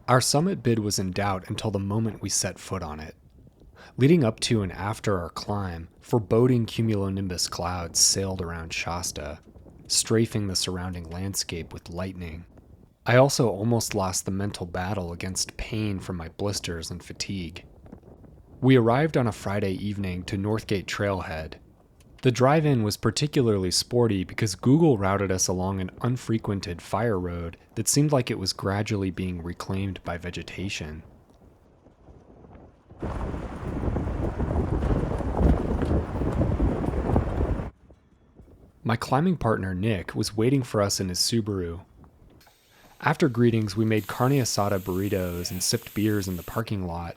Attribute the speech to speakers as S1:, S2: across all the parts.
S1: Our summit bid was in doubt until the moment we set foot on it. Leading up to and after our climb, foreboding cumulonimbus clouds sailed around Shasta, strafing the surrounding landscape with lightning. I also almost lost the mental battle against pain from my blisters and fatigue. We arrived on a Friday evening to Northgate Trailhead. The drive-in was particularly sporty because Google routed us along an unfrequented fire road that seemed like it was gradually being reclaimed by vegetation. My climbing partner Nick was waiting for us in his Subaru. After greetings, we made carne asada burritos and sipped beers in the parking lot.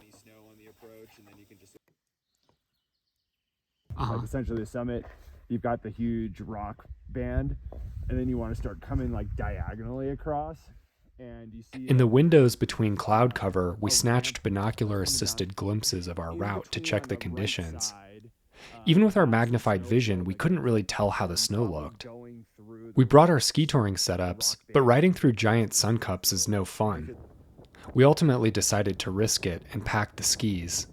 S2: Like essentially the summit, you've got the huge rock band, and then you want to start coming like diagonally across, and you see
S1: In the windows between cloud cover, we snatched binocular-assisted glimpses of our route to check the conditions. Even with our magnified vision, we couldn't really tell how the snow looked. We brought our ski touring setups, but riding through giant sun cups is no fun. We ultimately decided to risk it and packed the skis.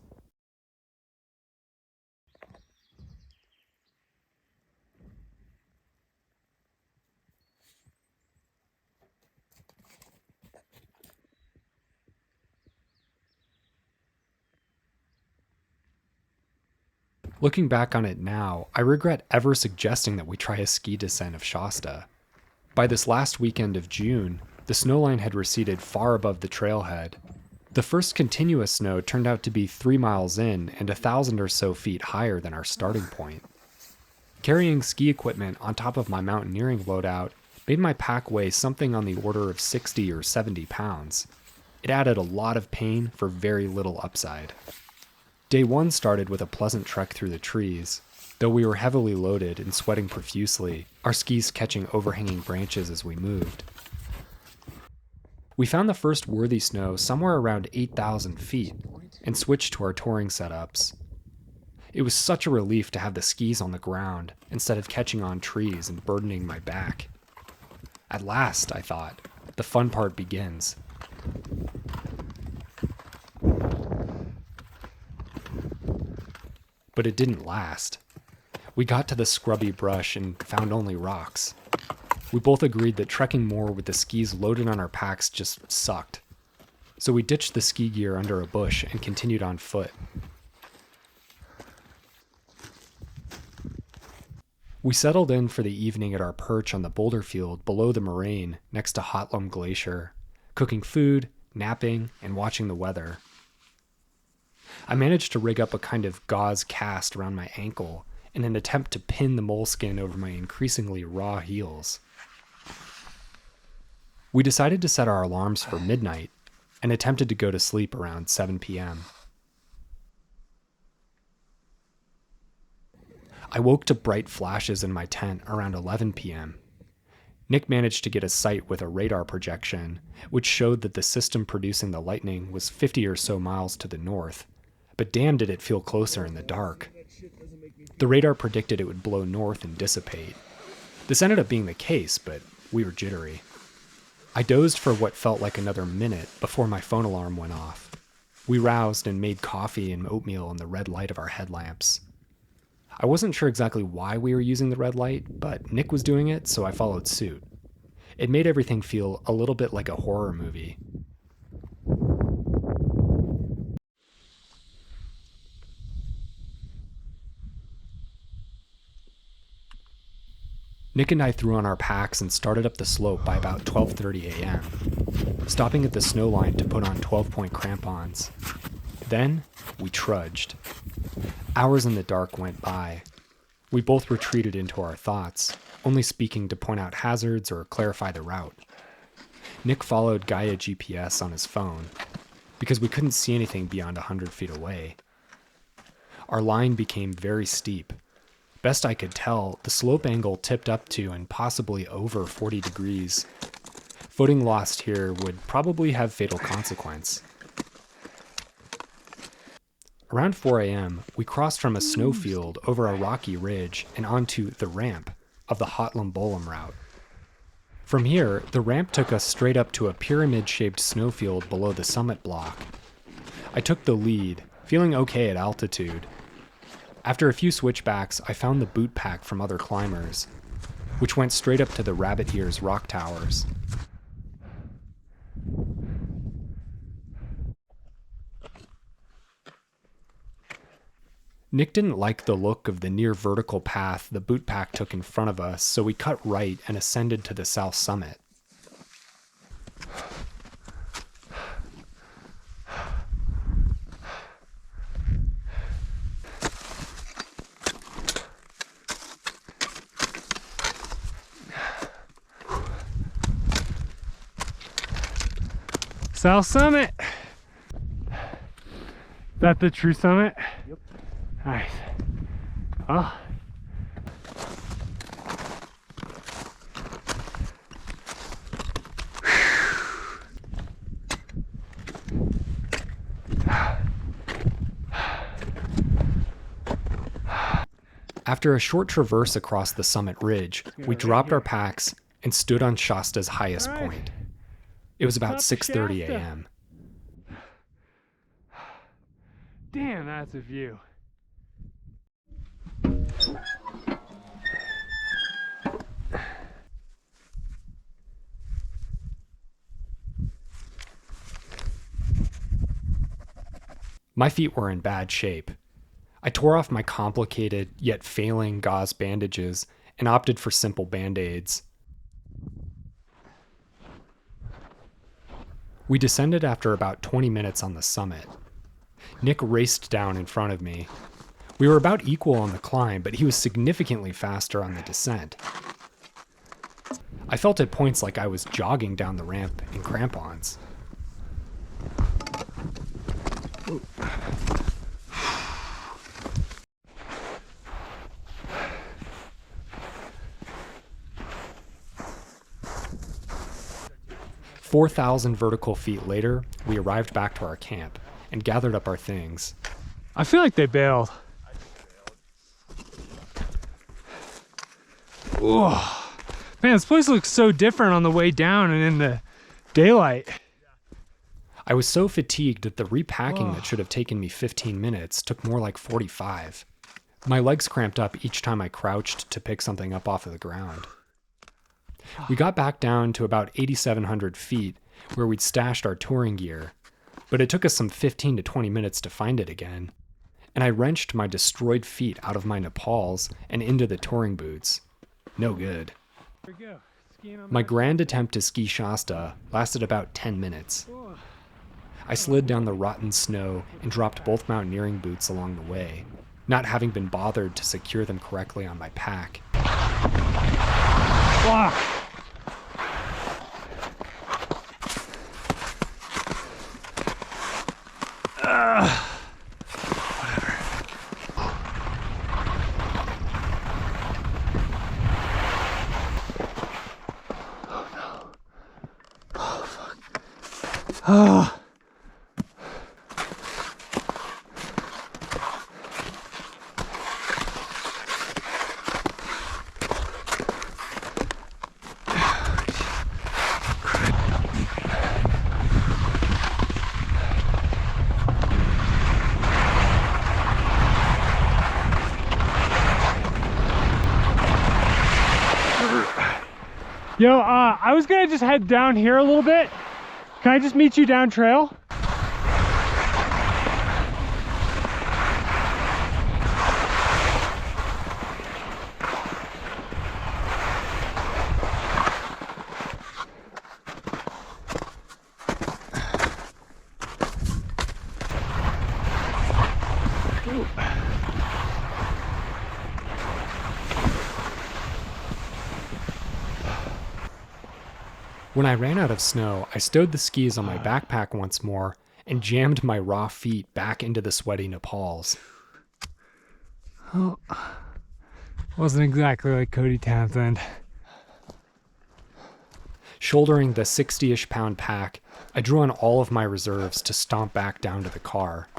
S1: Looking back on it now, I regret ever suggesting that we try a ski descent of Shasta. By this last weekend of June, the snowline had receded far above the trailhead. The first continuous snow turned out to be 3 miles in and 1,000 or so feet higher than our starting point. Carrying ski equipment on top of my mountaineering loadout made my pack weigh something on the order of 60 or 70 pounds. It added a lot of pain for very little upside. Day 1 started with a pleasant trek through the trees. Though we were heavily loaded and sweating profusely, our skis catching overhanging branches as we moved. We found the first worthy snow somewhere around 8,000 feet and switched to our touring setups. It was such a relief to have the skis on the ground instead of catching on trees and burdening my back. At last, I thought, the fun part begins. But it didn't last. We got to the scrubby brush and found only rocks. We both agreed that trekking more with the skis loaded on our packs just sucked. So we ditched the ski gear under a bush and continued on foot. We settled in for the evening at our perch on the boulder field below the moraine next to Hotlum Glacier, cooking food, napping, and watching the weather. I managed to rig up a kind of gauze cast around my ankle in an attempt to pin the moleskin over my increasingly raw heels. We decided to set our alarms for midnight and attempted to go to sleep around 7 p.m. I woke to bright flashes in my tent around 11 p.m. Nick managed to get a sight with a radar projection, which showed that the system producing the lightning was 50 or so miles to the north, but damn did it feel closer in the dark. The radar predicted it would blow north and dissipate. This ended up being the case, but we were jittery. I dozed for what felt like another minute before my phone alarm went off. We roused and made coffee and oatmeal in the red light of our headlamps. I wasn't sure exactly why we were using the red light, but Nick was doing it, so I followed suit. It made everything feel a little bit like a horror movie. Nick and I threw on our packs and started up the slope by about 12:30 a.m., stopping at the snow line to put on 12-point crampons. Then, we trudged. Hours in the dark went by. We both retreated into our thoughts, only speaking to point out hazards or clarify the route. Nick followed Gaia GPS on his phone, because we couldn't see anything beyond 100 feet away. Our line became very steep. Best I could tell, the slope angle tipped up to and possibly over 40 degrees. Footing lost here would probably have fatal consequence. Around 4 a.m., we crossed from a snowfield over a rocky ridge and onto the ramp of the Hotlum route. From here, the ramp took us straight up to a pyramid-shaped snowfield below the summit block. I took the lead, feeling okay at altitude. After a few switchbacks, I found the boot pack from other climbers, which went straight up to the Rabbit Ears rock towers. Nick didn't like the look of the near vertical path the boot pack took in front of us, so we cut right and ascended to the south summit.
S3: South summit. Is that the true summit?
S2: Yep.
S3: Nice. Oh.
S1: After a short traverse across the summit ridge, we dropped our packs and stood on Shasta's highest point. It was about 6:30 a.m.
S3: Damn, that's a view.
S1: My feet were in bad shape. I tore off my complicated yet failing gauze bandages and opted for simple band-aids. We descended after about 20 minutes on the summit. Nick raced down in front of me. We were about equal on the climb, but he was significantly faster on the descent. I felt at points like I was jogging down the ramp in crampons. Ooh. "4,000 vertical feet later, we arrived back to our camp and gathered up our things.
S3: I feel like they bailed. Oh, man, this place looks so different on the way down and in the daylight.
S1: I was so fatigued that the repacking that should have taken me 15 minutes took more like 45. My legs cramped up each time I crouched to pick something up off of the ground. We got back down to about 8,700 feet, where we'd stashed our touring gear, but it took us some 15 to 20 minutes to find it again, and I wrenched my destroyed feet out of my Nepals and into the touring boots. No good.
S3: Here we go. Skiing on
S1: My grand attempt to ski Shasta lasted about 10 minutes. I slid down the rotten snow and dropped both mountaineering boots along the way, not having been bothered to secure them correctly on my pack.
S3: Wow. Oh. Yo, I was gonna just head down here a little bit. Can I just meet you down trail?
S1: When I ran out of snow, I stowed the skis on my backpack once more and jammed my raw feet back into the sweaty Nepals.
S3: Oh, wasn't exactly like Cody Townsend.
S1: Shouldering the 60-ish pound pack, I drew on all of my reserves to stomp back down to the car.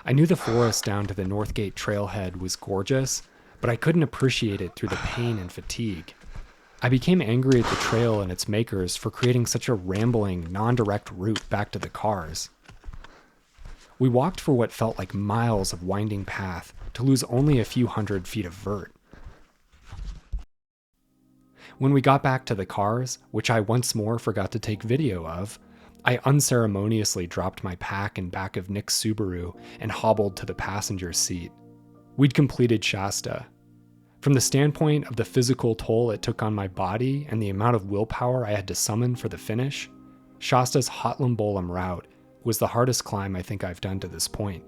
S1: I knew the forest down to the Northgate trailhead was gorgeous, but I couldn't appreciate it through the pain and fatigue. I became angry at the trail and its makers for creating such a rambling, non-direct route back to the cars. We walked for what felt like miles of winding path to lose only a few hundred feet of vert. When we got back to the cars, which I once more forgot to take video of, I unceremoniously dropped my pack in back of Nick's Subaru and hobbled to the passenger seat. We'd completed Shasta. From the standpoint of the physical toll it took on my body and the amount of willpower I had to summon for the finish, Shasta's Hotlimbolum route was the hardest climb I think I've done to this point.